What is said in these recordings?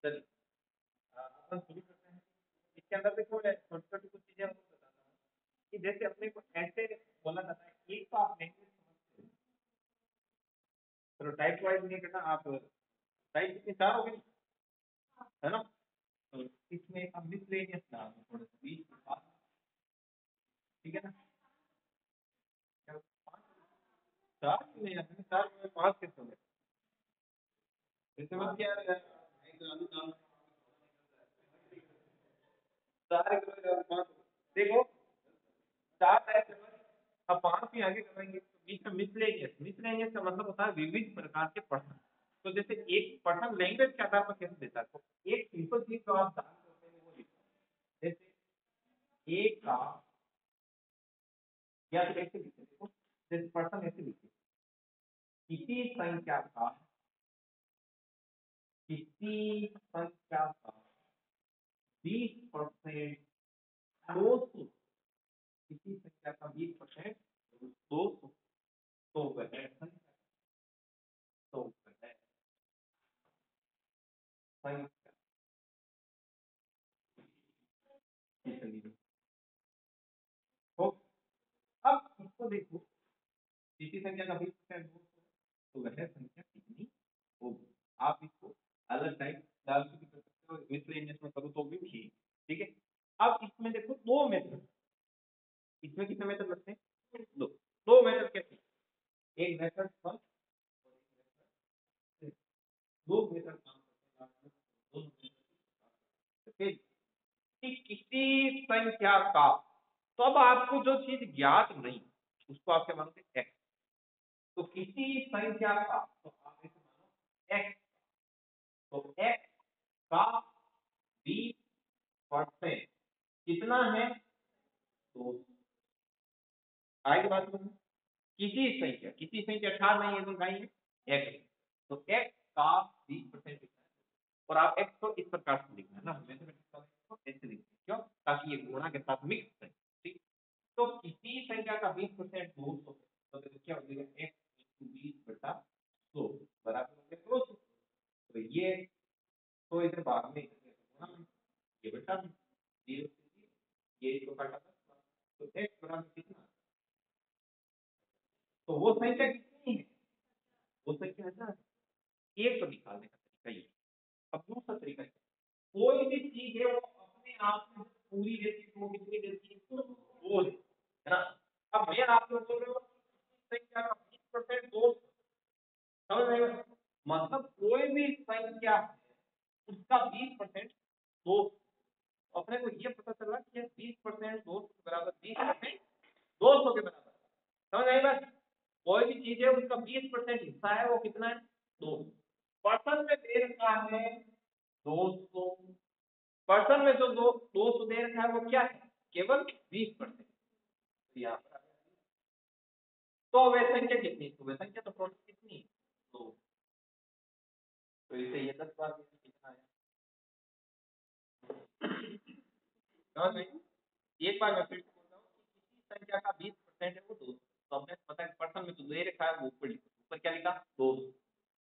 चलिए अपन शुरू करते हैं। इसके अंदर देखो छोटी छोटी कुछ चीजें आपको बताता हूँ कि जैसे अपने को ऐसे बोला जाता है एक तो आप लैंग्वेज समझते हो, चलो टाइप वाइज नहीं करना आप, टाइप कितनी चार हो गई है ना। तो इसमें अब मिसलेनियस डाल दो थोड़ा सा बीच में बात, ठीक है ना। क्या चार क्यों नहीं आते, चार में पांच कैसे हो गए, जैसे मत क्या यार, चार पांच देखो, चार टाइप है, अब पांच ही आगे करेंगे तो बीच में मिसलेनियस, मिसलेनियस का मतलब होता है विविध प्रकार के पठन। तो जैसे एक पठन लैंग्वेज के आधार पर कैसे देता है, तो एक सिंपल चीज जो आप जान सकते हैं वो लिखो, जैसे एक का, या फिर ऐसे लिखते देखो, जैसे पठन ऐसे लिखिए, किसी संख्या का, किसी संख्या का 20% 200, किसी संख्या का 20% 200, तो वह संख्या, तो वह संख्या कितनी हो। अब इसको देखो, किसी संख्या का 20% 200, तो वह संख्या कितनी होगी। आप इसको अलग टाइप डाल के भी कर सकते हो, मिसलेनियस में करो तो भी ठीक है। अब इसमें देखो दो मेथड, इसमें कितने मेथड लगते हैं, दो, दो मेथड कैसे, एक मेथड फर्स्ट और एक मेथड, दो मेथड काम करते हैं, दोनों मेथड कि किसी संख्या का, तो अब आपको जो चीज ज्ञात नहीं उसको आप क्या मानोगे, एक्स। तो किसी संख्या का, तो आप इसे मानो एक्स, तो एक्स का 20% कितना है, तो आगे बात करूँ, किसी संख्या, किसी संख्या ठार नहीं है तो नहीं है एक्स, तो एक्स का 20% कितना है, और आप एक्स को इस प्रकार से लिखना है ना, मैथमेटिक्स को ऐसे लिखते हैं, क्यों, ताकि ये गुणा के साथ मिक्स है, ठीक। तो किसी संख्या का 20% 200, तो देखो क्या हो जाएगा, एक्स इंटू 20/100 बराबर हो गया 200। तो ये तो इधर भाग में ये बटा 0 से 0, ये इसको काटा 10, तो एक्स बराबर कितना, तो वो संख्या कितनी है, वो संख्या है ना, एक तो निकालने का तरीका ये। अब दूसरा तरीका है, कोई भी चीज है वो अपने आप में पूरी रहती है, तो वो कितनी रहती है, तो वो है ना। अब मैं आपको बोल रहा हूँ संख्या का 20% दो, समझ रहे हो, मतलब कोई भी संख्या है उसका 20% दो, अपने को ये पता चला कि 20% 200 के बराबर, 20% 200 के बराबर, समझ आई बात। कोई भी चीज है उसका 20% हिस्सा है, वो कितना है, 200। पर्सन में दे रखा है 200, पर्सन में जो 200 दे रखा है वो क्या है, केवल 20%। यहाँ पर तो वह संख्या कितनी, तो वह संख्या तो टोटल कितनी है, तो इसे ये 10 बार कितना आया, समझ में। एक बार मैं फिर से बोलता हूँ कि किसी संख्या का 20% है वो 200, तो हमने पता है पर्सन में जो दे रखा है वो ऊपर लिखा, ऊपर क्या लिखा 200,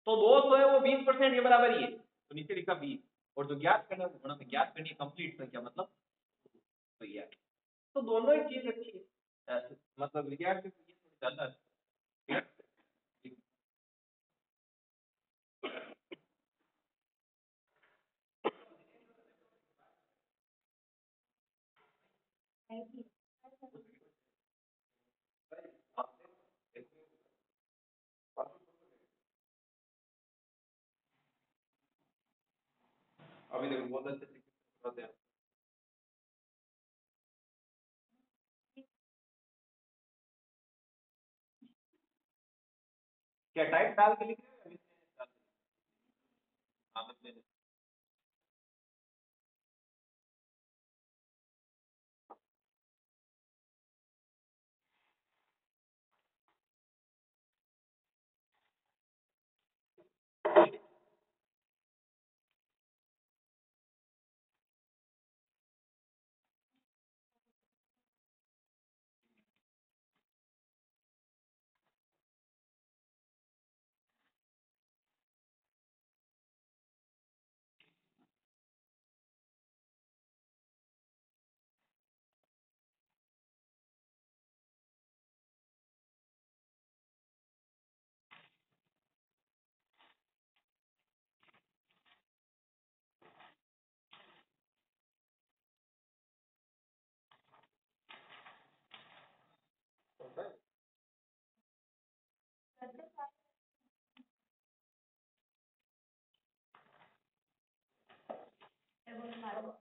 तो 200 है वो 20% के बराबर ही है, तो नीचे लिखा 20, और जो ज्ञात करना है वो गुणा में ज्ञात करनी है, कंप्लीट संख्या मतलब, तो ये तो दोनों ही चीज अच्छी है, मतलब विद्यार्थी को ये थोड़ी ज्यादा अच्छी है। अभी देखो बहुत अच्छे तरीके से बताते हैं। क्या टाइप डाल के लिख रहे हो, हाँ नोट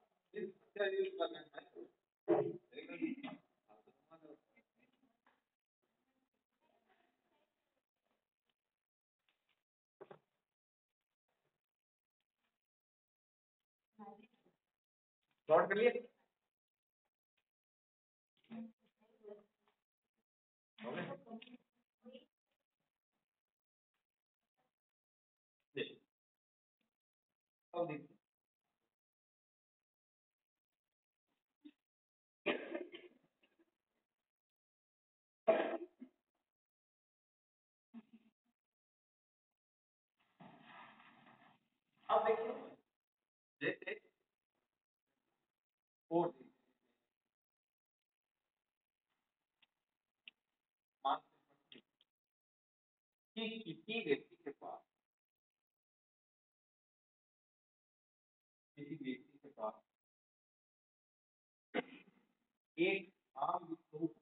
कर लिए अब देखिए अब देखिए जैसे 4 मान कि किसी व्यक्ति के पास एक आम विद्युत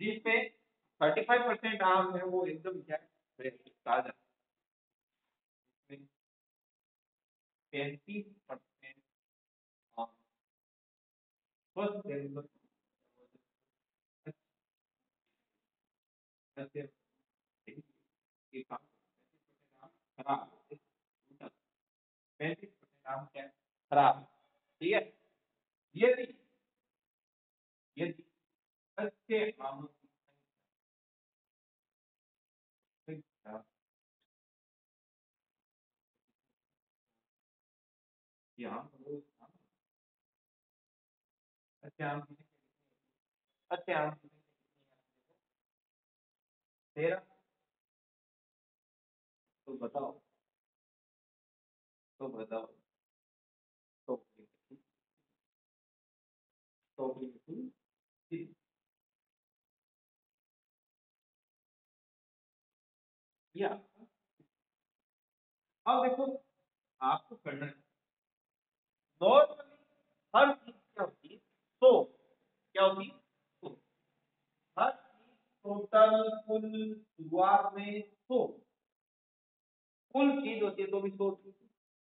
जिसमें 35% आम है वो एकदम क्या है ताजा, 35% आम फर्स्ट खराब 35% आम क्या खराब, ठीक है। यदि यदि अच्छे आमों की संख्या यहाँ अच्छे आम अच्छे आम 13, तो बताओ तो बताओ तो या अब देखो आपको करना है नॉर्मली हर चीज क्या होती है, तो क्या होती है तो हर चीज टोटल कुल शुरुआत में तो कुल चीज होती है तो भी 100 थी,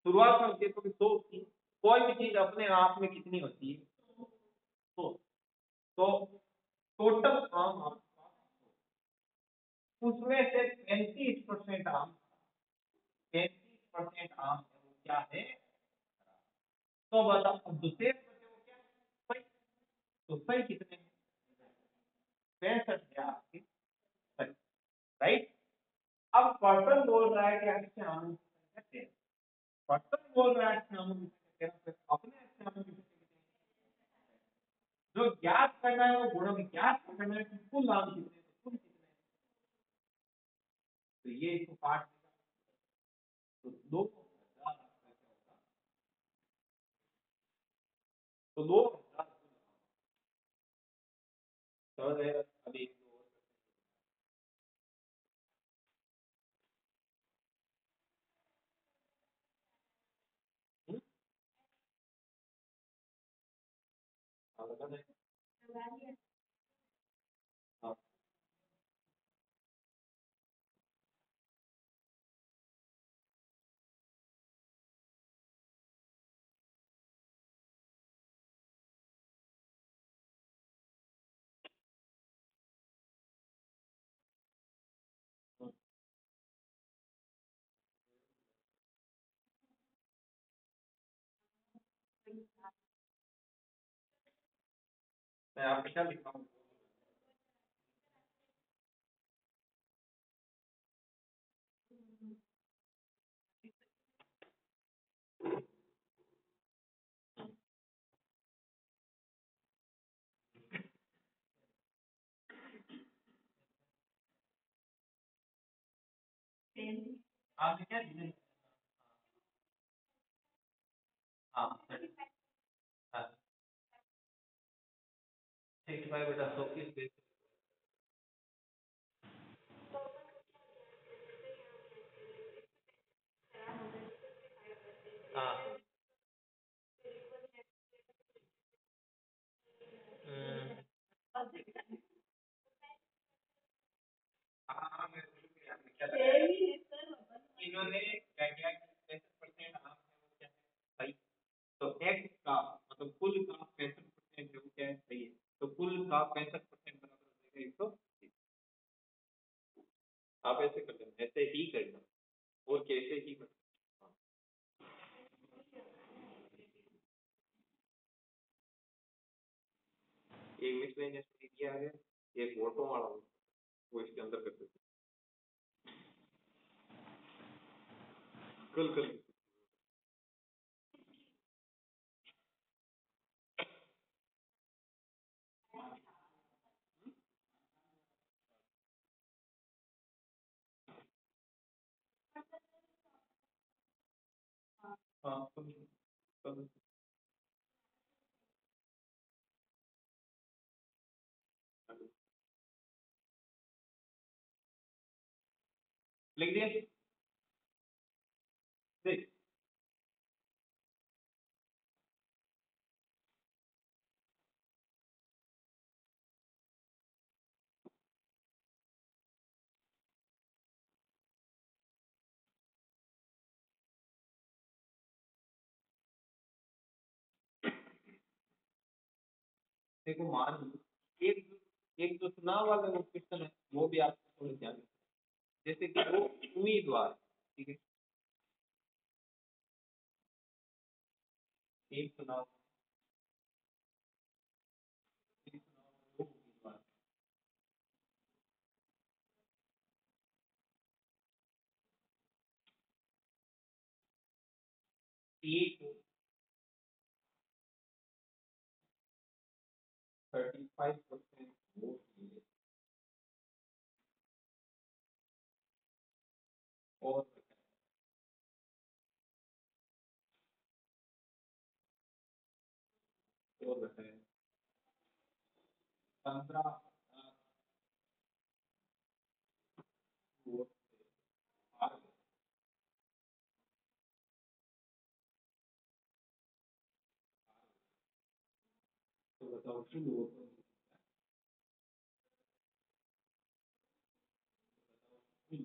शुरुआत में होती है तो भी 100 थी, कोई भी चीज अपने आप में कितनी होती है तो टोटल आम आपके पास उसमें से 35% आम 35% आम है वो क्या है, तो बताओ अब दूसरे बचे वो क्या सही, तो सही कितने हैं 65 है आपके सही, राइट। अब पर्सन बोल रहा है कि अच्छे आम पर्सन बोल रहा है अच्छे आम अपने अच्छे आम जो ज्ञात करना है वो गुणों में ज्ञात करना है कि कुल आम कितने हैं, कुल कितने हैं, तो ये इसको काट तो 2000 तो 2000 समझ रहे हैं अभी हाँ मैं आपको क्या लिखा हूँ आपने क्या डिजाइन हाँ हाँ 65 बटा 100 किस बेस हाँ हाँ इन्होंने क्या किया कि 65% आप क्या है सही। तो x का मतलब कुल का 65% जो क्या है सही है। तो कुल का 65% बराबर हो जाएगा 130। आप ऐसे कर लेना, ऐसे ही करना और कैसे ही करना। एक मिसलेनियस दिया है, एक वोटों वाला वो इसके अंदर कर देते कल कल। हाँ कल लिख दिया देख। देखो मान लो एक एक जो चुनाव वाला वो क्वेश्चन है वो भी आपको थोड़ा ध्यान रखना है। जैसे कि वो उम्मीदवार, ठीक है, एक चुनाव वो उम्मीदवार एक 35% वोट मिले और है 15 वोट आ गए। तो बताओ कुल वोटों कुल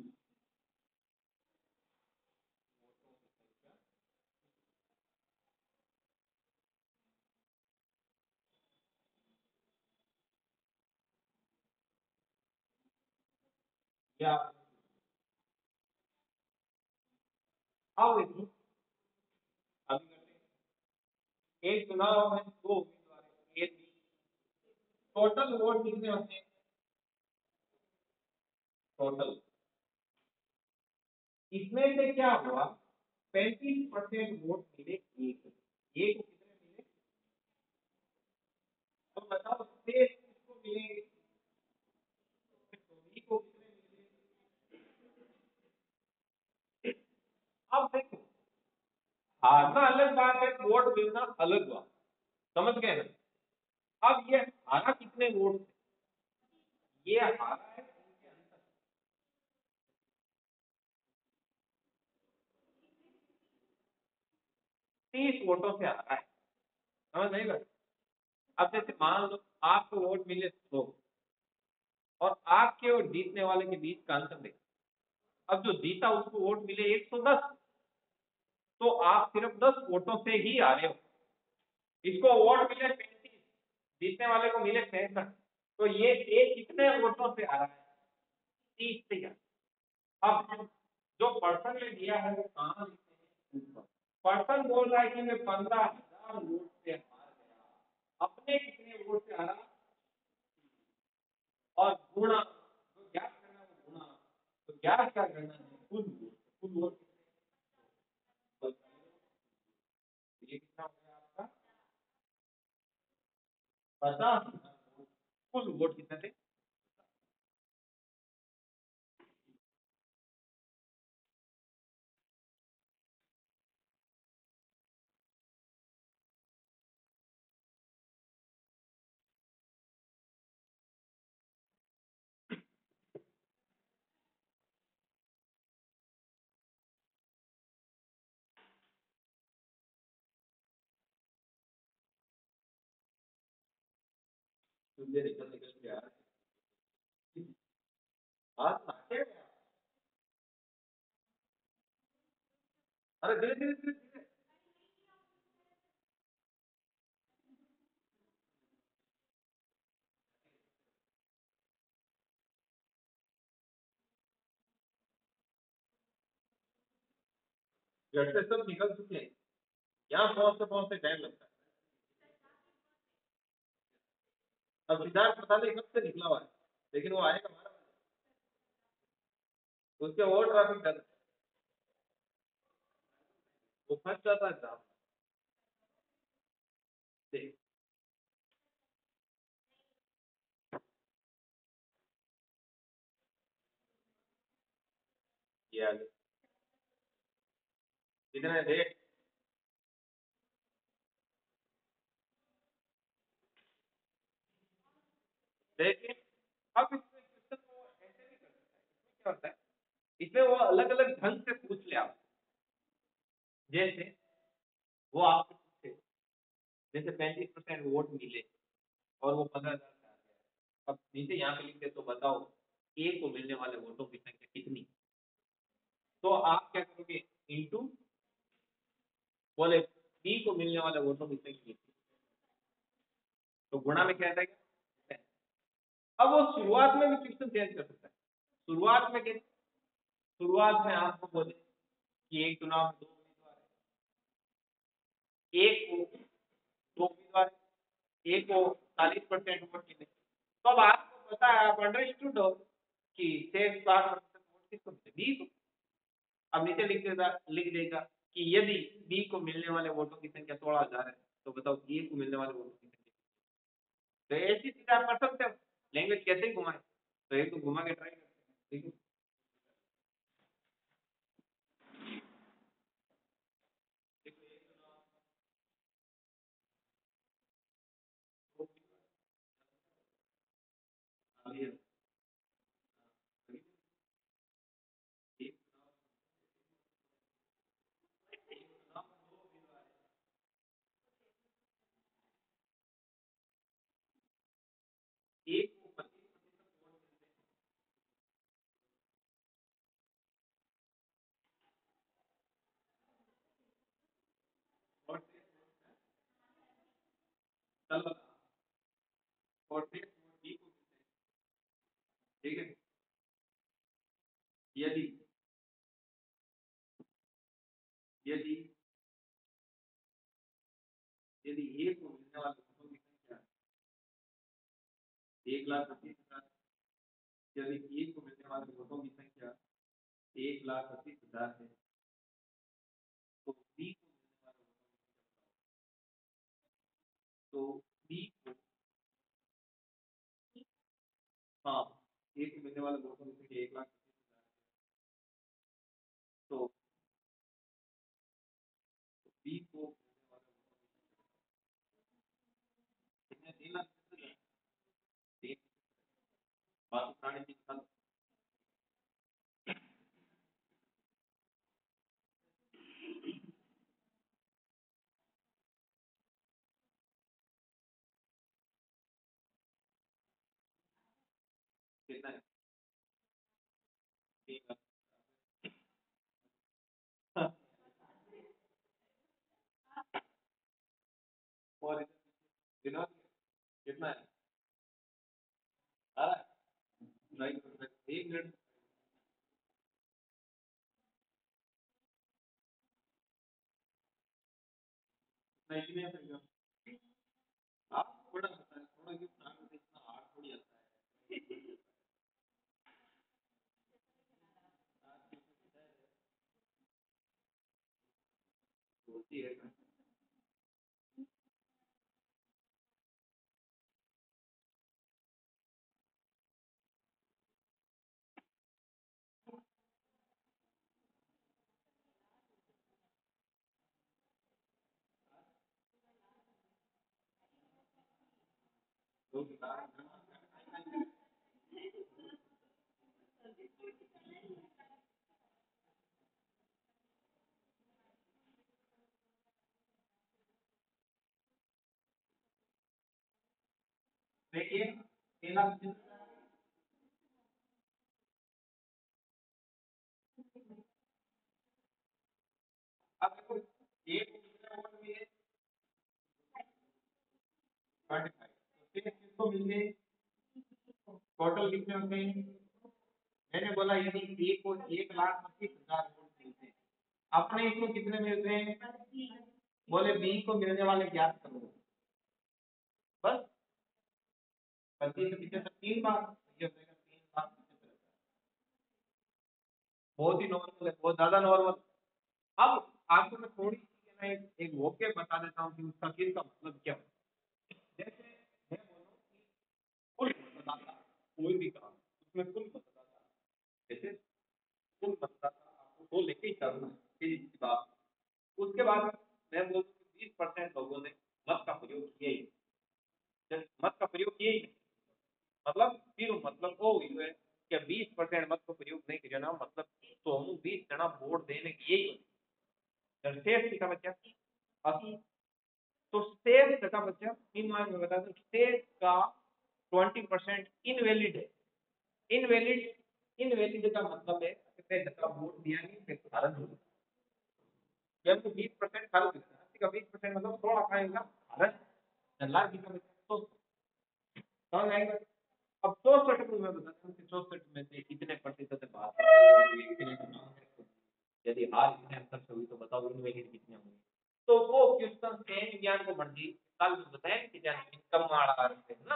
या आओ देखो अभी करते हैं। एक चुनाव में दो उम्मीदवार हैं, एक टोटल वोट कितने होते हैं टोटल। इसमें से क्या हुआ 35% वोट मिले एक को कितने मिले। तो बताओ शेष किसको मिलेंगे, धोनी को कितने मिले। अब देखो हारना अलग बात है, वोट मिलना अलग बात, समझ गए ना। अब ये हारा कितने वोट से, ये हारा है 30 वोटों से हारा है, समझ नहीं गए। अब जैसे मान लो आपको वोट मिले 100 और आपके और जीतने वाले के बीच का अंतर देखो। अब जो जीता उसको वोट मिले 110, तो आप सिर्फ 10 वोटों से ही हारे हो। इसको वोट मिले 35, जीतने वाले को मिले 65, तो ये एक कितने वोटों से हारा है, 30 से हारा। अब जो पर्सन ने दिया है वो कहाँ लिखते हैं, पर्सन बोल रहा है कि मैं 15,000 वोट से हार गया, अपने कितने वोट से हारा और गुणा जो ज्ञात करना है वो गुणा। तो ज्ञात क्या करना है, कुल वोट तो ये कितना हो गया आपका 50। कुल वोट कितने थे। मुझे निकल निकल के आ रहा है। आज नाचे अरे धीरे धीरे धीरे धीरे। जट से सब निकल चुके हैं, यहाँ पहुंचते टाइम लगता है। अब सिद्धार्थ पता नहीं कब से निकला हुआ है, लेकिन वो आएगा 12 बजे, उसके और ट्रैफिक डर, वो फंस जाता है जाम से। ये आगे इतने देर, लेकिन अब इसमें क्वेश्चन को ऐसे भी कर सकता है। इसमें क्या होता है, इसमें वो अलग अलग ढंग से पूछ ले आप, जैसे वो आपसे पूछे, जैसे 35% वोट मिले और वो 15,000 से आ गया, अब नीचे यहाँ पे लिखते तो बताओ ए को मिलने वाले वोटों की संख्या कितनी, तो आप क्या करोगे, इंटू, बोले बी को मिलने वाले वोटों की संख्या कितनी, तो गुणा में क्या आएगा। अब वो शुरुआत में भी क्वेश्चन चेंज कर सकता है, शुरुआत में कैसे, शुरुआत में आपको बोले कि एक चुनाव में 2 उम्मीदवार है, एक को 2 उम्मीदवार है, एक को 40% वोट मिले, तो अब आपको पता है, आप अंडरस्टूड हो कि 60% वोट किसको मिले, बी को। अब नीचे लिख देगा कि यदि बी को मिलने वाले वोटों की संख्या 16,000 है, तो बताओ ए को मिलने वाले वोटों की संख्या, तो ऐसी चीज आप कर सकते हो, लैंग्वेज कैसे ही घुमाए, तो एक तो घुमा के ट्राई करते हैं, ठीक है। एक को 25% वोट और चल और फिर बी को मिलते हैं, ठीक है। यदि यदि यदि ए को मिलने वाले वोटों की संख्या 1,80,000, यदि ए को मिलने वाले वोटों की संख्या 1,80,000 है, तो बी को मिलने वाले वोटों की संख्या, तो बी को, हाँ, ए को मिलने वाले वोटों की संख्या 1,80,000, तो बी को मिलने वाले कितने, 3,20,000, बाकी साढ़े 3 साल कितना है, 3 लाख। और दिनों कितना है, आ रहा है, नहीं, 1 मिनट, नहीं में पड़ेगा। आप थोड़ा बताएं, थोड़ा क्यों नाम में इतना हार्ड थोड़ी आता है। होती है ना। तो देखिए, पहला 25 तो किसको मिल गए टोटल कितने होते हैं मैंने बोला यदि ए को 1,25,000 वोल्ट मिलते हैं अपने इसको कितने मिलते हैं बोले बी को मिलने वाले ज्ञात करो बस 25 3 बार ये हो जाएगा 3,75,000 बहुत ही नॉर्मल है बहुत ज्यादा नॉर्मल अब आपको मैं थोड़ी सी ना एक वोके बता देता हूँ कि उसका किस का मतलब क्या है जैसे मैं बोलूँ कि कुल मतदाता कोई भी काम उसमें कुल मतदाता जैसे कुल मतदाता आपको तो लेके ही करना है सीधी सी बात उसके बाद मैं बोलूँ कि 20% लोगों ने मत का प्रयोग किया ही जब मत का प्रयोग किया ही नहीं, मतलब फिर मतलब वो हुई है कि 20% मत को प्रयोग नहीं किया ना मतलब तो हम 20 जना वोट देने की यही शेष का बच्चा 80 तो शेष का बच्चा इन मान में बता दूं शेष का 20% इनवैलिड है इनवैलिड इनवैलिड का मतलब है कि जगह वोट दिया नहीं फिर खारिज हो गया जब तो 20% खारिज हो गया 20% मतलब थोड़ा खाएगा खारिज लाख की तो समझ आएगा अब 64 में बताता हूँ कि 64 में से कितने प्रतिशत बात यदि हार इतने अंतर से हुई तो बताओ इनवैलिड कितने होंगे तो वो क्वेश्चन सेम ज्ञान को मर्जी कल बताएं कि जान इनकम वाला है ना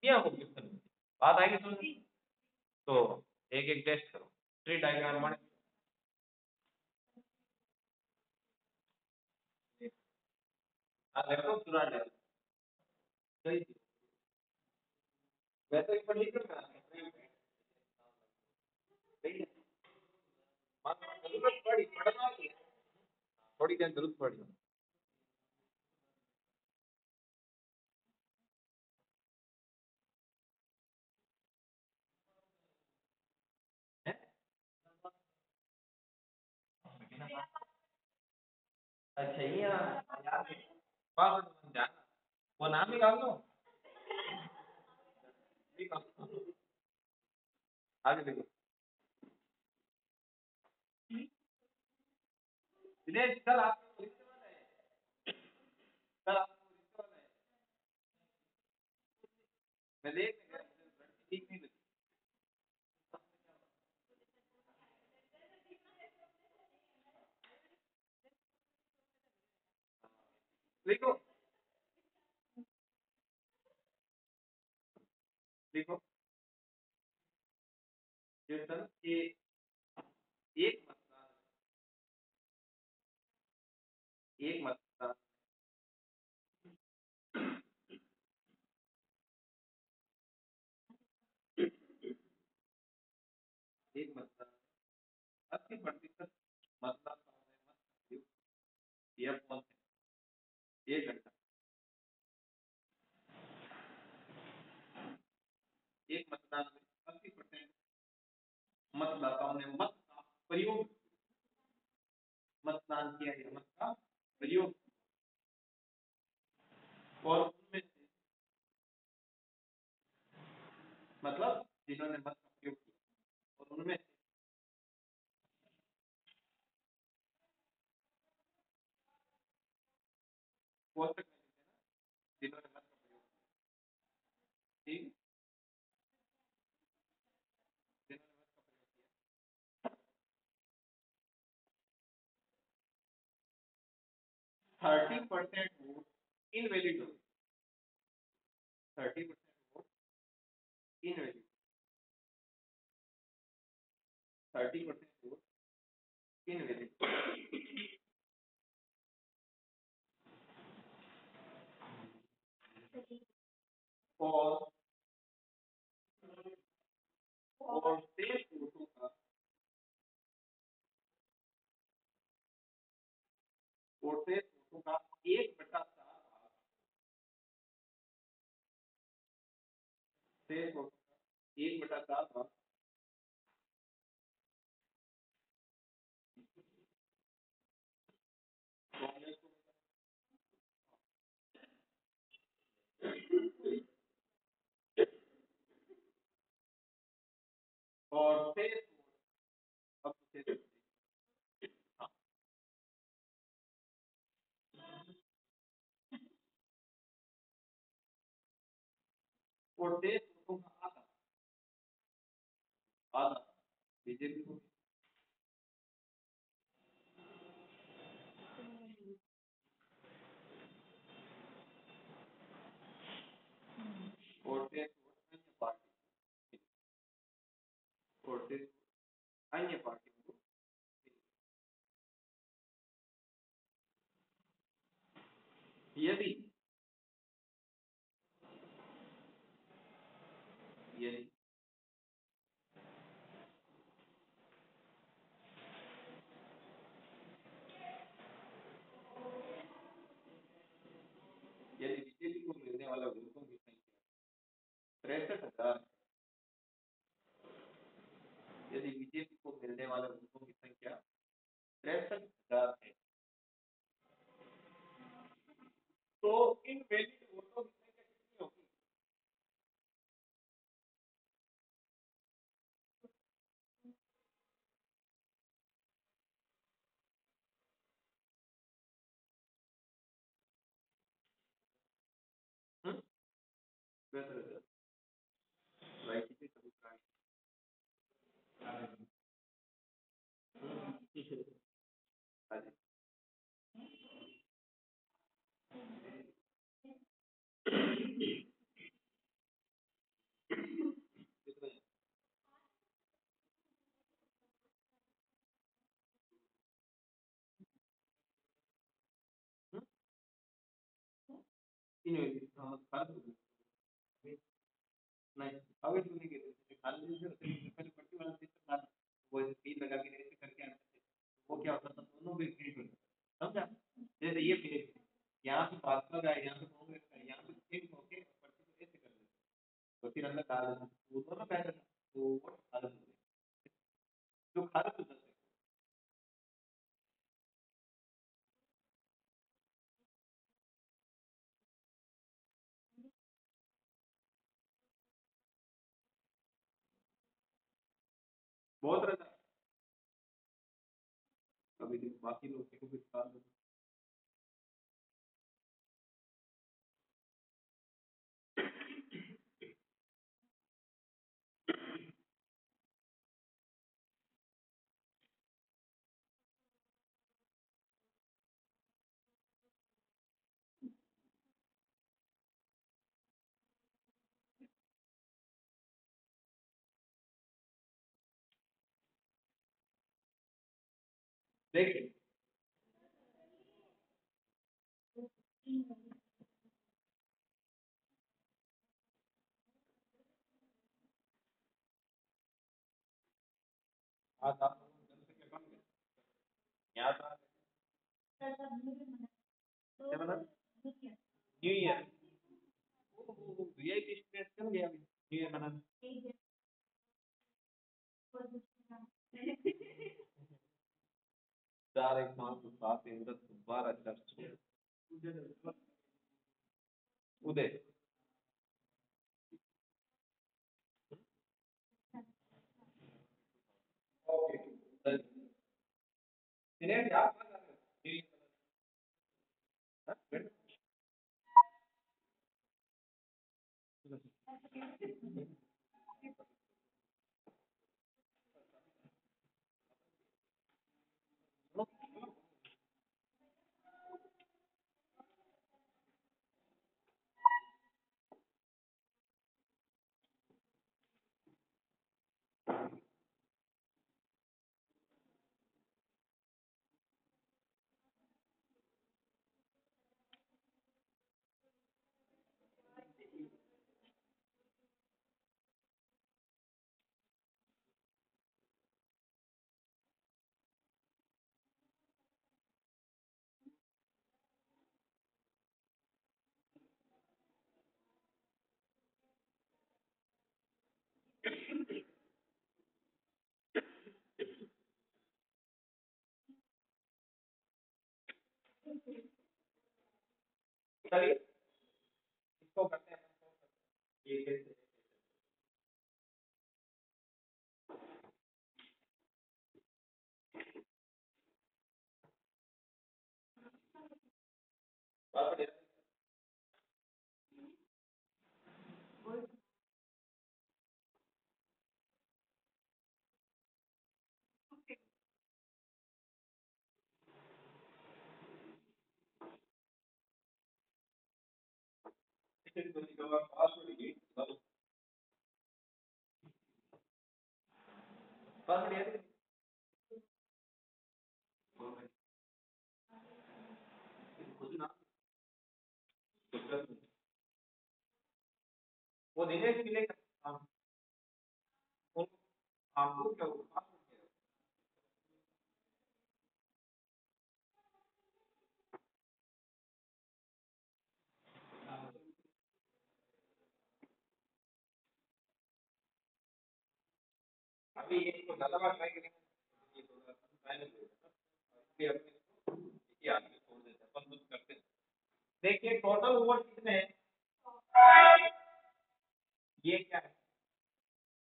क्या वो क्वेश्चन बात आएगी समझ तो एक एक टेस्ट करो ट्री डायग्राम बन लैपटॉप चुरा ले सही वैसे एक बार लिख रहा है जरूरत पड़ी पढ़ना थोड़ी देर जरूरत पड़ी है अच्छा ये यार पास जाना वो नाम निकाल लो आगे देखो दिनेश कल आपको लिखने वाला है कल आपको लिखने वाला है मैं देख नहीं गया ठीक नहीं लगी देखो देखो कीर्तन के एक मतदान एक मतदान एक मतदान 80% मतदाताओं ने मत दिया यह कौन है एक घंटा एक मतदान में 80% मतदाताओं ने मत का प्रयोग मतदान किया है मत का प्रयोग और उनमें से मतलब जिन्होंने मत का प्रयोग किया और उनमें से कोष्टक में जिन्होंने मत का प्रयोग किया ठीक 30% वोट इनवैलिड हो 30% वोट इनवैलिड 30% वोट इनवैलिड और शेष वोटों का और शेष वोटों का 1/7 भाग शेष वोटों का 1/7 भाग कांग्रेस को और शेष वोट अब शेष हाँ, आधा बीजेपी को वोट से पार्टी वोट से अन्य पार्टी को यदि यदि यदि बीजेपी को मिलने वाला वोटों की संख्या 63,000 यदि बीजेपी को मिलने वाले वोटों की संख्या 63,000 है तो इन वैलिड वोटों की संख्या कितनी होगी? हम्म 62,000 राइट किसी सबूत का नहीं अगर सुनी के खाली से पहले पट्टी वाला सिस्टम था वो स्क्रीन लगा के ऐसे करके आते थे वो क्या होता था दोनों भी प्रिंट होता समझा जैसे ये पेज यहाँ पे भाजपा का है यहाँ पे कांग्रेस का है यहाँ पे प्रिंट होके पट्टी को ऐसे कर देते तो फिर अंदर डाल देते वो दोनों पहले तो वोट खारिज हो गए जो खारिज हो जाते बहुत रहता कभी बाकी लोग को भी डाल देते देखिए आज आप लोगों को जनसंख्या कम है यहाँ था क्या बना न्यू ईयर वीआईपी स्टेट चल गया अभी न्यू ईयर मनाने 4 1 5 7 12 उदय ओके दिनेश आप क्या कर रहे हो चलिए इसको करते हैं ये कैसे बात वो दिनेश के लिए आपको क्या हुआ? अभी इसको ज्यादा बार ट्राई करेंगे, ये थोड़ा टाइम लगेगा, इसलिए अपने ये आगे छोड़ देते हैं, अपन कुछ करते हैं। देखिए टोटल ओवर कितने हैं, ये क्या है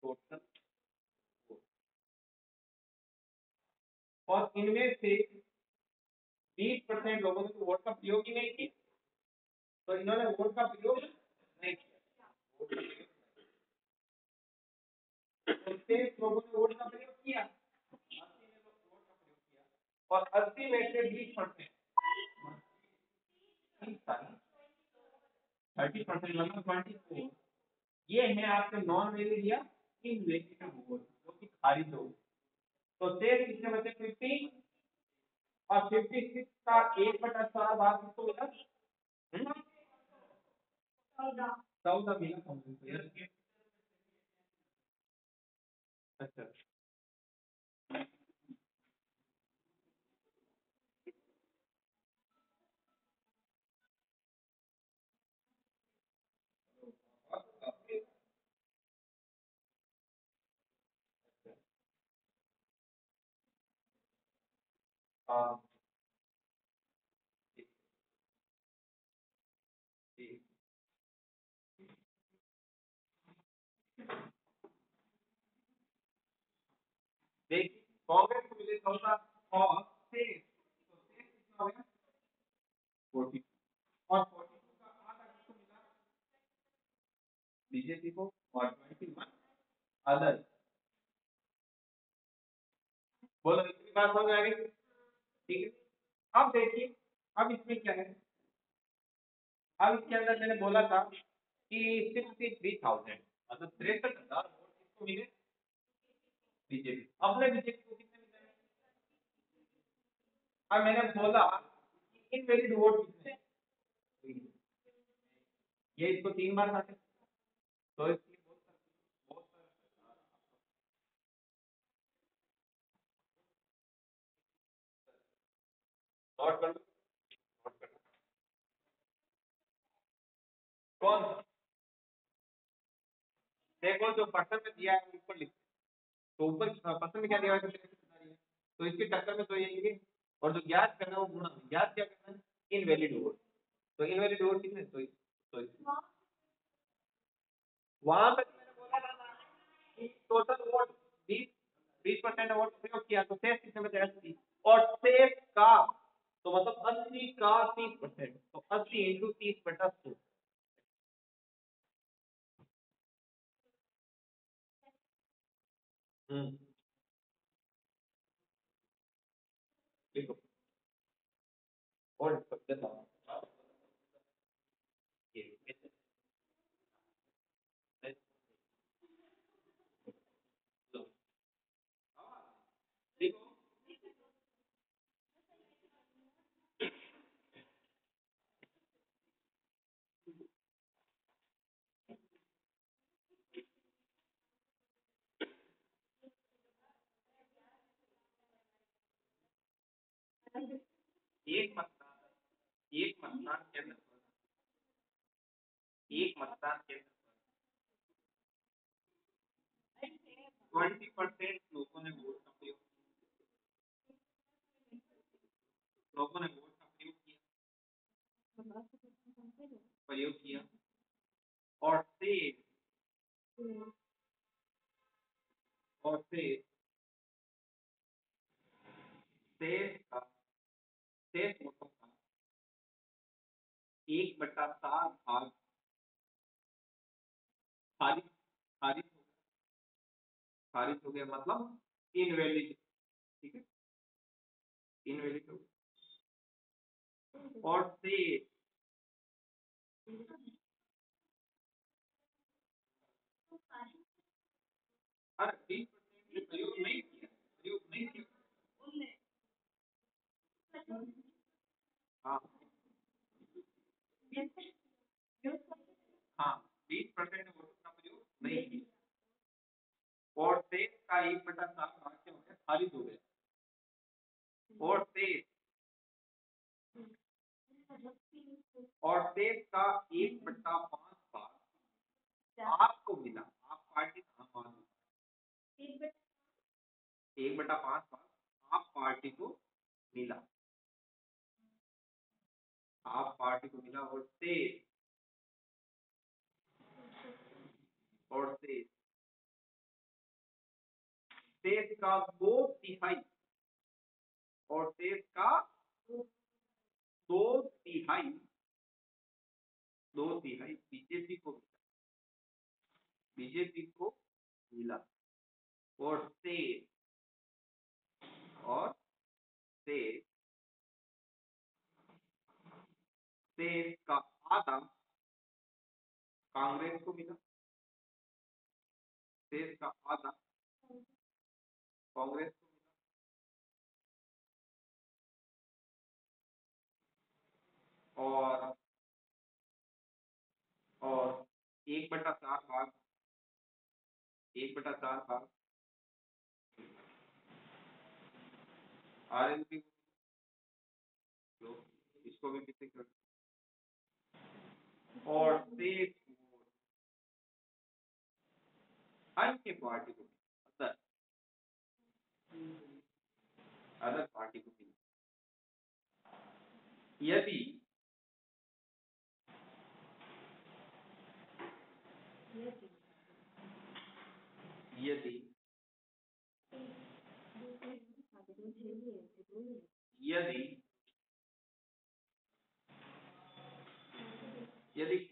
टोटल, और इनमें से 20% लोगों ने तो वोट का प्रयोग ही नहीं किया, तो इन्होंने वोट का प्रयोग नहीं किया, तो 23 लोगों ने वोट का प्रयोग किया, 80 ने वोट का प्रयोग किया, और 80 में से 20% 30% मतलब 24, ये है आपके नॉन वैलिड या इनवैलिड वोट जो कि खारिज हो, तो शेष कितने बचे 50, और 56 का 1/4 भाग किसको मिला, 14 मिला। अच्छा हाँ देखिए कांग्रेस को मिले 14 और शेष, तो शेष कितना हो गया 40, और 42 का आधा किसको मिला बीजेपी को, और 21 अदर। बोलो इसकी बात समझ आ गई, ठीक है। अब देखिए अब इसमें क्या है, अब इसके अंदर मैंने बोला था कि 63,000 मतलब 63,000 वोट किसको मिले बीजेपी, अपने बीजेपी को कितने मिले, अब मैंने बोला इनवैलिड वोट कितने, ये इसको 3 बार काटे, तो इसलिए बहुत नोट कर लो, नोट कर लो। कौन सा देखो जो पर्सन में दिया है ऊपर लिख, तो ऊपर पर्सन में क्या दिया है तो इसके टक्कर में तो ये, और जो ज्ञात करना है वो गुणा, ज्ञात क्या करना है इनवैलिड वोट, तो इनवैलिड वोट कितने, तो वहां पे मैंने बोला था ना कि टोटल वोट 20% वोट प्रयोग किया, तो शेष कितने बचे 80, और शेष का तो मतलब 80 का 30%, तो 80 इंटू 30/100, देखो और देता हूँ ये लो, देखो एक मतदान एक मतदान केंद्र एक मतदान केंद्र 20% लोगों ने वोट का प्रयोग, लोगों ने वोट का प्रयोग किया, और से शेष का शेष वोटों का 1/7 भाग खारिज खारिज खारिज हो गया, मतलब इनवैलिड, ठीक है इनवैलिड हो गया, और शेष अरे 20% प्रयोग नहीं किया, प्रयोग नहीं किया। हाँ हाँ 20% वोटों का प्रयोग नहीं किया और शेष का 1/7 भाग क्या हो गया, खारिज हो गया और शेष का 1/5 भाग आपको मिला, आप पार्टी कहाँ मान 1/5 भाग आप पार्टी को मिला, आप पार्टी को मिला और शेष का 2/3 और शेष का 2/3 बीजेपी को मिला और शेष का आधा कांग्रेस को मिला, शेष का आधा कांग्रेस को मिला और 1/4 भाग आरएलपी को, इसको भी कितने कर और शेष अन्य पार्टी को अदर पार्टी को मिला। यदि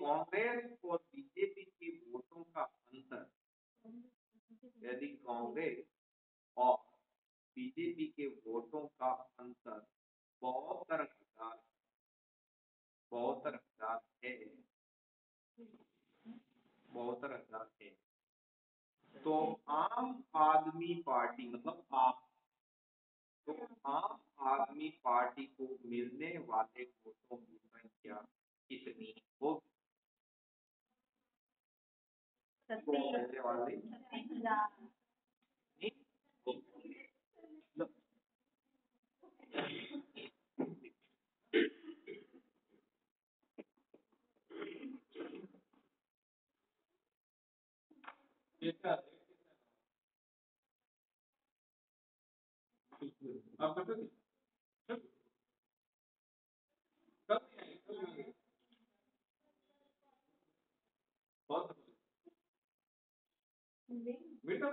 कांग्रेस और बीजेपी के वोटों का अंतर, यदि कांग्रेस और बीजेपी के वोटों का अंतर 72,000 है, तो आम आदमी पार्टी मतलब आम आदमी पार्टी को मिलने वाले वोटों की संख्या कितनी होगी? मिलने वाले आप बेटा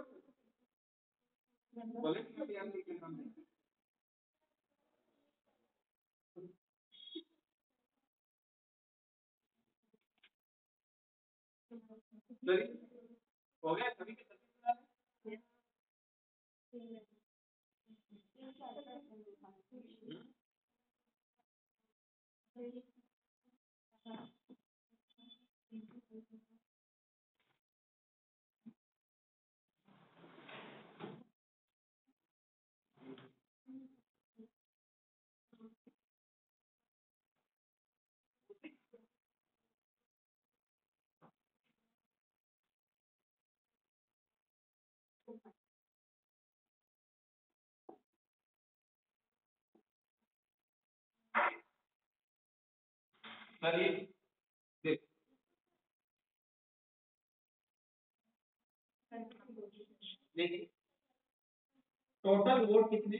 बोले हो गया सभी के चलिए देख देखिए टोटल वोट कितने,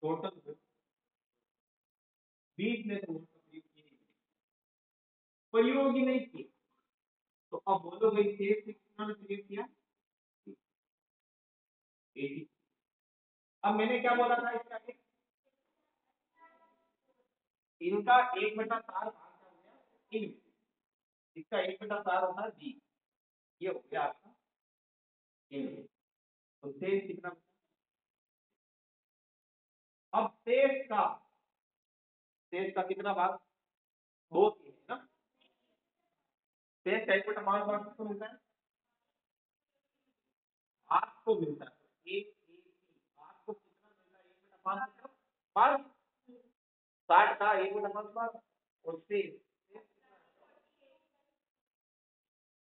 टोटल वोट 20 में से वोट प्रयोग ही नहीं किए, तो अब बोलो भाई शेष से कितना ने प्रयोग किया 80। अब मैंने क्या बोला था इसका इनका 1/4 भाग क्या हो गया इन, इसका 1/4 होता है 20, ये हो गया आपका इन, तो शेष कितना, अब शेष का कितना भाग 2/3 है ना, शेष का 1/5 भाग किसको मिलता है को मिलता है एक आपको कितना मिलता है 1/5 60 का 1/5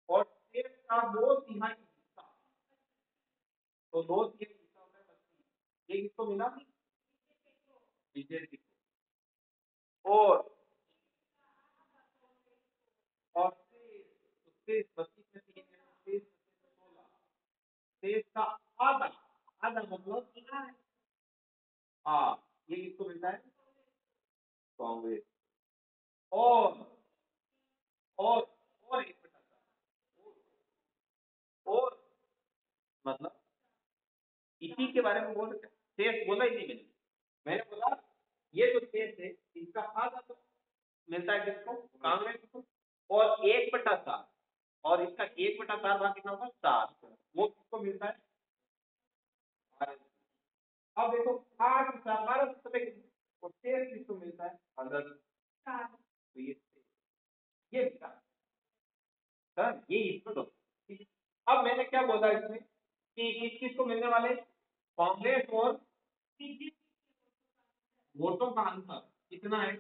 और शेष का 2/3 हिस्सा तो 2/3 हिस्सा होता है 32 ये किसको मिला बीजेपी और शेष 32 में 3 है शेष 16 शेष का आधा आधा मतलब हाँ ये किसको मिलता है कांग्रेस और और और 1/4 और मतलब इसी के बारे में बोल सकते शेष बोला ही नहीं मैंने बोला ये जो शेष है इसका आधा तो मिलता है किसको कांग्रेस को और 1/4 और इसका 1/4 भाग कितना होगा 7 वो किसको मिलता है अब देखो 8 12 और शेष किसको मिलता है अगर तो ये सर ये इसको दो अब मैंने क्या बोला इसमें कि किस किस को मिलने वाले कांग्रेस और वोटों का अंतर कितना है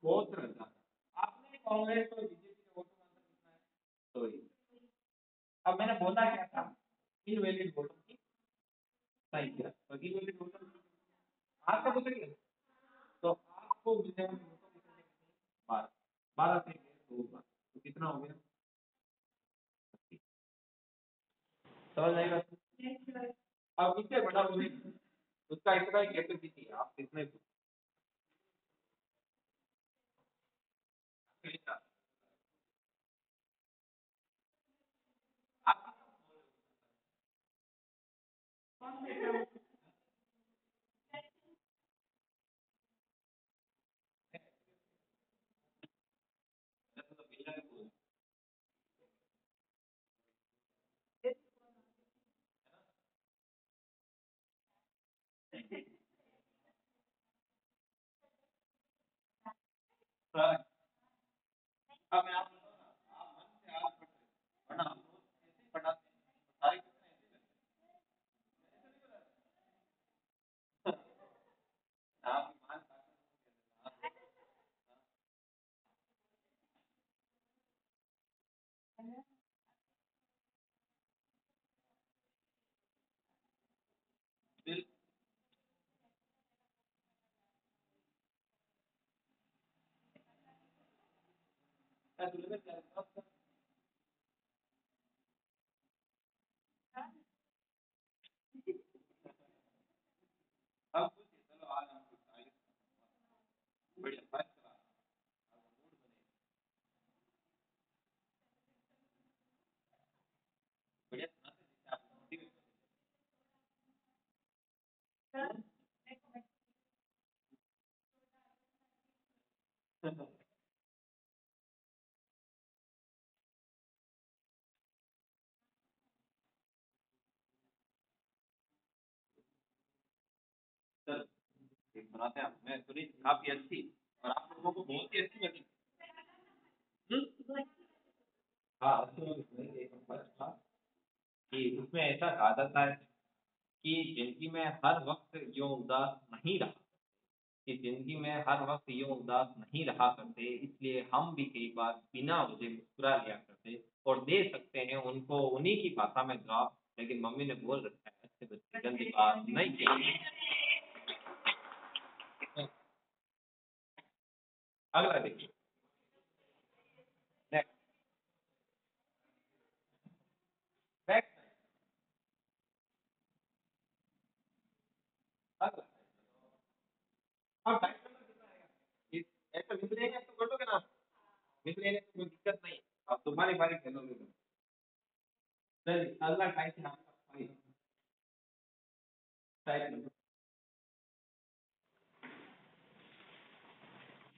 बहुत ज्यादा आपने कांग्रेस और बीजेपी के वोटों का अंतर कितना है तो ये अब मैंने बोला क्या था इनवैलिड वोटों की संख्या तो इनवैलिड वोटों आपका पूछेंगे तो आपको मिलने वाले वोटों की संख्या 12 से 2 बार तो कितना हो गया समझ आएगा अब इससे बड़ा बोले उसका इतना ही कैपेसिटी है आप कितने अब मैं आप मन से आप पढ़ना हम लोग ऐसे ही पढ़ाते हैं सारे क्वेश्चन ऐसे आप मान दिल का सिलेबस क्या है हम कुछ चलो आज हम कुछ आगे बढ़िया बात करा बढ़िया सुनाते हैं आप मोटिवेट सर एक सुनाते हैं मैं सुनी काफी अच्छी और आप लोगों को बहुत ही अच्छी लगी हाँ अच्छी लगी एक नंबर था कि उसमें ऐसा कहा जाता है कि जिंदगी में हर वक्त यूं उदास नहीं रहा कि जिंदगी में हर वक्त यूं उदास नहीं रहा करते इसलिए हम भी कई बार बिना वजह मुस्कुरा लिया करते और दे सकते हैं उनको उन्हीं की भाषा में जवाब लेकिन मम्मी ने बोल रखा है अच्छे बच्चे जल्दी बात नहीं चाहिए अगला देखिए नेक्स्ट नेक्स्ट अगला अब टाइटल कितना आएगा इस ऐसा मिसलेनियस तो कर दोगे ना मिसलेनियस में कोई दिक्कत नहीं अब तुम्हारी बारी खेलोगे चलिए अगला टाइटल आपका टाइटल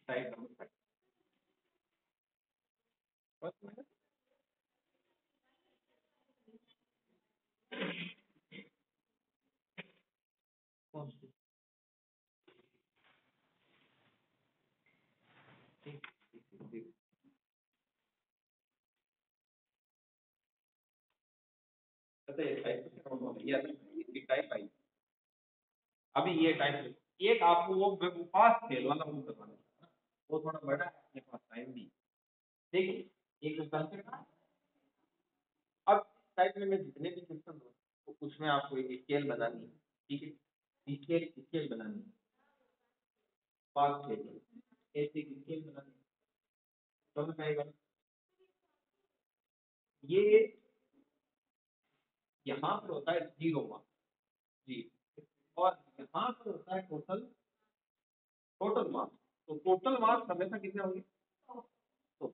टाइटल फर्स्ट कौन सी ठीक ठीक बताइए टाइप से काउंट होगा, ये इसकी टाइप आई। अभी ये टाइप एक आपको वो पास खेल वाला वो करवाना है, वो थोड़ा बड़ा है, अपने पास टाइम भी। देखिए एक कंसेप्ट, अब टाइप में मैं जितने भी क्वेश्चन दूँ तो उसमें आपको एक स्केल बनानी है, ठीक है, स्केल स्केल बनानी है, पास खेल ऐसे एक स्केल बनानी है, समझ में आएगा। ये यहाँ पर होता है 0 मार्क्स जी, और यहाँ पर होता है टोटल टोटल मार्क्स। तो टोटल मार्क्स हमेशा कितने होंगे, तो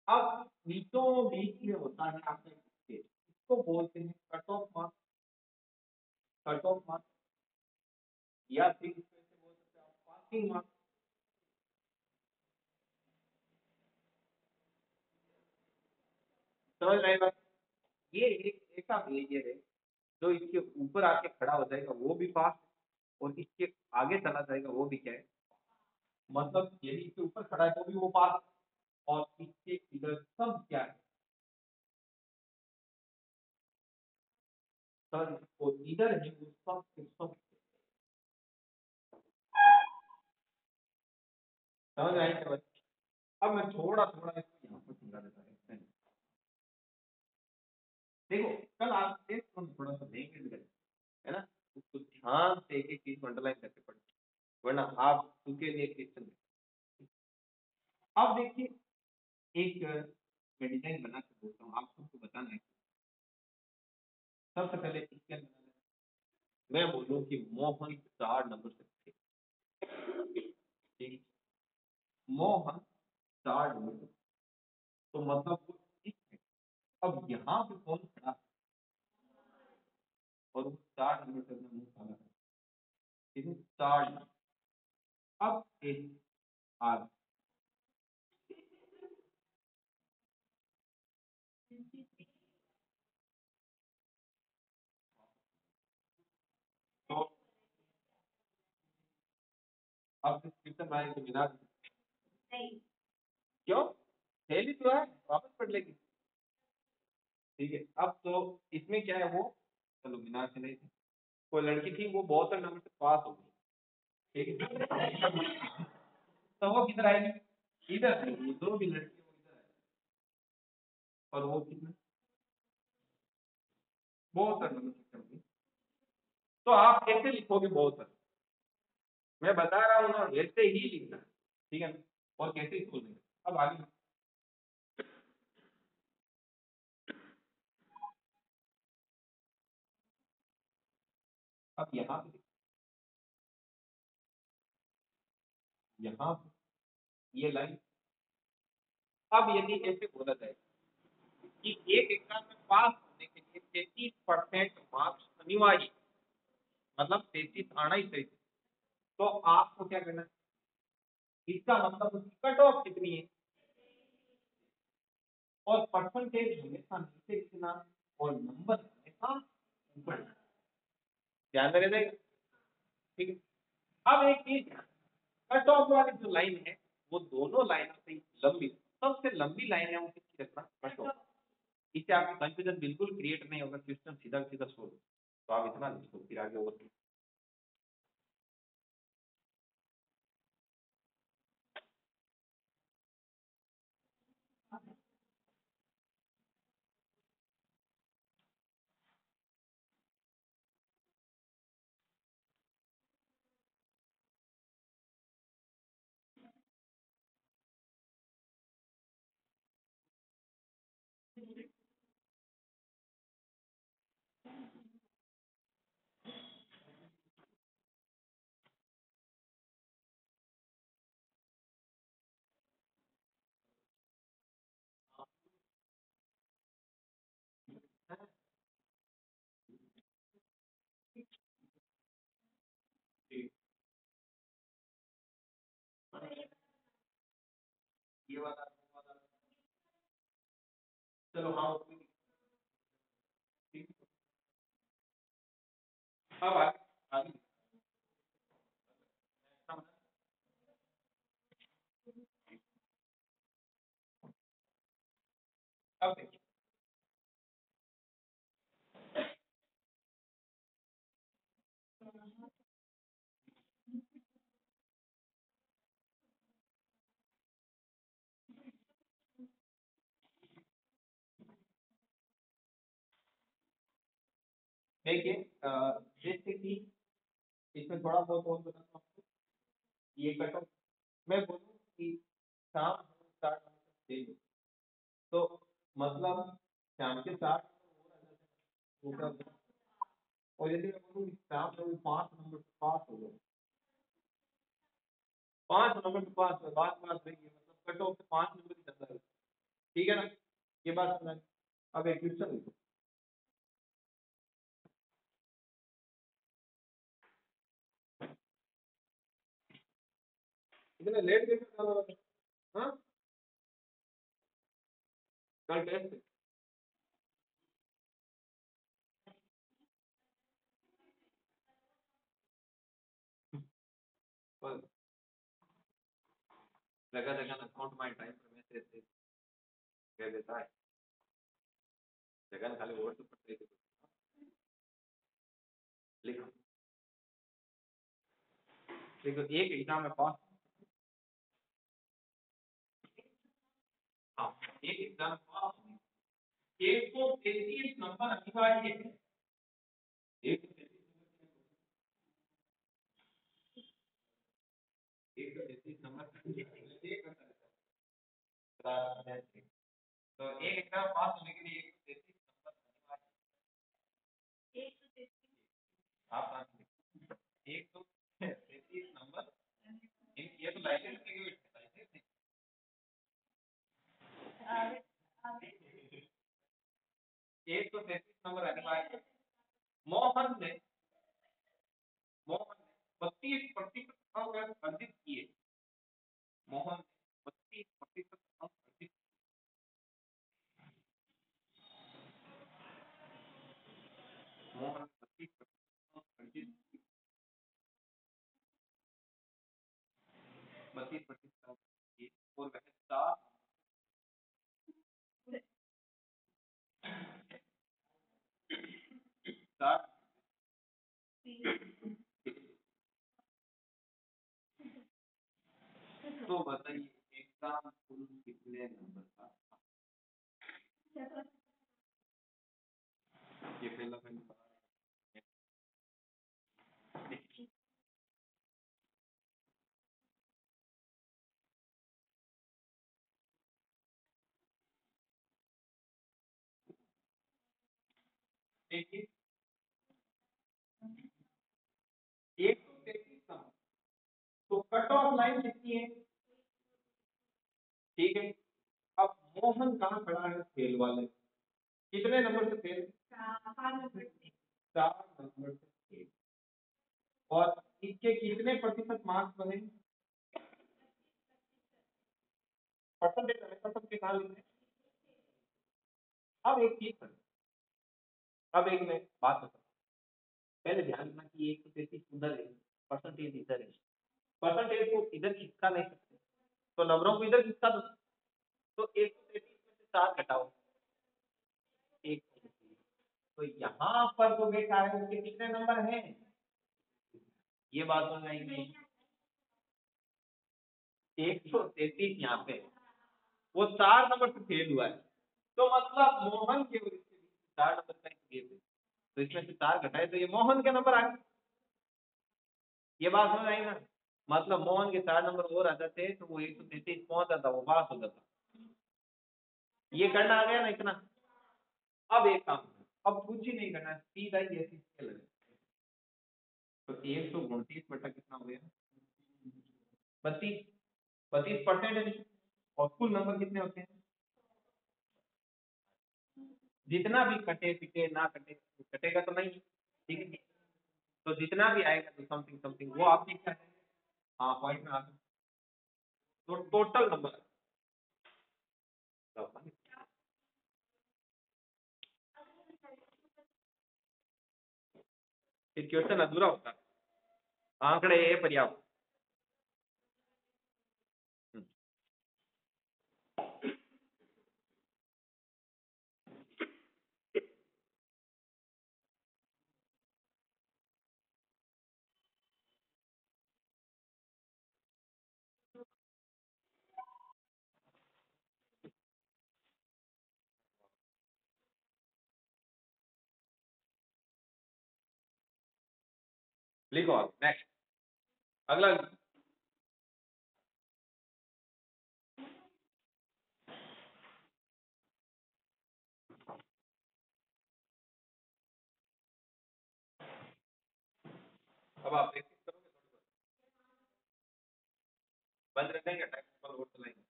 अब बीचों बीच में होता है आपका स्केल, इसको बोलते हैं cut off marks, cut off marks, या फिर इसको ऐसे बोल सकते हैं आप पासिंग मार्क्स। समझ रहे हैं, ये एक ऐसा बिहेवियर है जो इसके ऊपर आके खड़ा हो जाएगा वो भी पास, और इसके आगे चला जाएगा वो भी क्या है, मतलब यदि इसके ऊपर खड़ा है तो भी वो पास, और इसके इधर सब क्या है, सर वो इधर है वो सब के सब। समझ आए क्या बच्चे? अब मैं थोड़ा थोड़ा इसको यहाँ पर समझा देता हूँ। देखो कल आप टेस्ट में थोड़ा सा देंगे भी, है ना, उसको ध्यान से एक एक चीज को अंडरलाइन करके पढ़िए, वरना आप उसके लिए क्वेश्चन। अब देखिए एक मैं डिजाइन बना के बोलता हूँ, आप सबको बताना है। सबसे पहले इसके अंदर मैं बोलूँ कि मोहन 4 नंबर से थे, ठीक है? मोहन 4 नंबर से, तो मतलब वो ठीक है। अब यहाँ पे कौन खड़ा है और वो 4 नंबर से अपना मुंह काला है, ठीक है, 4 नंबर। अब एक आगे, तो अब डिस्क्रिप्शन में आएंगे बिना, क्यों पहली तो है, वापस पढ़ लेंगे, ठीक है। अब तो इसमें क्या है वो, चलो बिना से नहीं थी, कोई लड़की थी वो बहुत सारे नंबर से पास हो गई, ठीक है, तो वो किधर आएगी, इधर आएगी, दो भी लड़की वो इधर आएगी, और वो कितना, बहुत सारे नंबर से होगी। तो आप कैसे लिखोगे बहुत सारे, मैं बता रहा हूँ ना वैसे ही लिखना, ठीक है ना, और कैसे इसको लिखना। अब आगे, अब यहाँ पे यहाँ ये लाइन, अब यदि ऐसे बोला जाए कि एक एग्जाम में पास होने के लिए 33% मार्क्स अनिवार्य, मतलब 33 आना ही चाहिए, तो आपको क्या करना है, इसका मतलब उसकी कट ऑफ कितनी है, और परसेंटेज हमेशा नीचे लिखना और नंबर हमेशा ऊपर, ध्यान में रहेगा, ठीक है। अब एक चीज, कट ऑफ वाली जो लाइन है वो दोनों लाइनों से लंबी, सबसे लंबी लाइन है वो किसकी रखना, कट ऑफ। इससे आपको कंफ्यूजन बिल्कुल क्रिएट नहीं होगा, क्वेश्चन सीधा सीधा सोल्व, तो आप इतना लिखो फिर आगे ओवर। ये वाला, चलो हाँ ठीक है। अब आगे आगे, अब देखिए देखिए जैसे कि इसमें थोड़ा बहुत और बताता हूँ आपको। ये कट ऑफ मैं बोलूँ कि शाम 60 तो मतलब शाम के 60 वो क्या होगा? और यदि मैं बोलूँ कि शाम में वो 5 नंबर से पास हो गए, 5 नंबर से पास है, बात रही है, मतलब कट ऑफ से 5 नंबर ही ज्यादा है। ठीक है ना, ये बात समझ। अब एक क्वेश्चन लिखो। इतने लेट कैसे डाला था? हाँ, कल टेस्ट है। पर जगह जगह अकाउंट माय टाइम पर मैसेज कह देता है, जगह खाली वर्ड पर लिखो। देखो एक एग्जाम में पास, हाँ एक एग्जाम में पास 133 नंबर अनिवार्य है। एक एक सौ तैतीस नंबर तो एक एग्जाम पास होने के लिए 133 नंबर अनिवार्य है। आप 133 नंबर, ये तो लाइसेंस के लिए लाइसेंस 133 नंबर अनिवार्य है। मोहन ने 32% अंक अर्जित किए। मोहन ने 32% अंक अर्जित, मोहन 32% अंक अर्जित, 32% अंक किए और वह चार तो बताइए एग्जाम कुल कितने नंबर का? ये पहला पहला देखिए 133 नंबर, तो कट ऑफ लाइन कितनी है? ठीक है, अब मोहन कहाँ खड़ा है? फेल वाले, कितने नंबर से फेल? 4 नंबर से फेल। और इसके कितने प्रतिशत मार्क्स बने? परसेंटेज हमेशा सबके कहाँ लिखते हैं। अब एक चीज है, अब एक मैं बात बताता हूँ, पहले ध्यान रखना कि 133 उधर है, परसेंटेज इधर है, परसेंटेज को इधर खिसका नहीं सकते, तो नंबरों को इधर खिसका दो। तो 133 में से 4 घटाओ, एक, तो यहाँ पर जो बेटा है उसके कितने नंबर हैं? ये बात समझ आएगी। 133 यहाँ पे है, वो 4 नंबर से फेल हुआ है, तो मतलब मोहन के और इसके बीच 4 नंबर का गैप है, तो इसमें से 4 घटाए तो ये मोहन के नंबर आ गए। ये बात समझ आई ना, मतलब मोहन के 4 नंबर और आ जाते तो वो 133 पहुंच जाता, वो पास हो जाता। ये करना आ गया ना इतना। अब एक काम, अब कुछ ही नहीं करना, सीधा ही ऐसी स्केल है। तो 129 कितना हो गया? 32, 32% है। और कुल नंबर कितने होते हैं? जितना भी कटे पिटे ना कटे, कटेगा तो नहीं, ठीक है, तो जितना भी आएगा तो समथिंग समथिंग वो आपके क्या है, हाँ पॉइंट में आ सकते, तो टोटल नंबर। फिर क्वेश्चन अधूरा होता है, आंकड़े पर्याप्त। लिखो नेक्स्ट अगला अब आप प्रैक्टिस करोगे बंद रख देंगे टाइम पर और चलाएंगे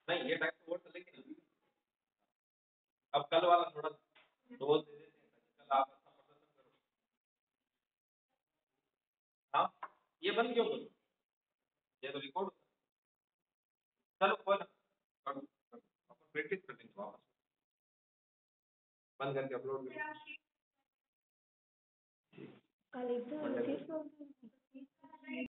नहीं ये टाइम और चलेंगे ना अब कल वाला थोड़ा रोज दे देते हैं कल आप अच्छा प्रदर्शन करो हाँ ये बंद क्यों करो ये तो रिकॉर्ड चलो कोई ना करो अपन प्रैक्टिस कर लेंगे वापस बंद करके अपलोड कल एक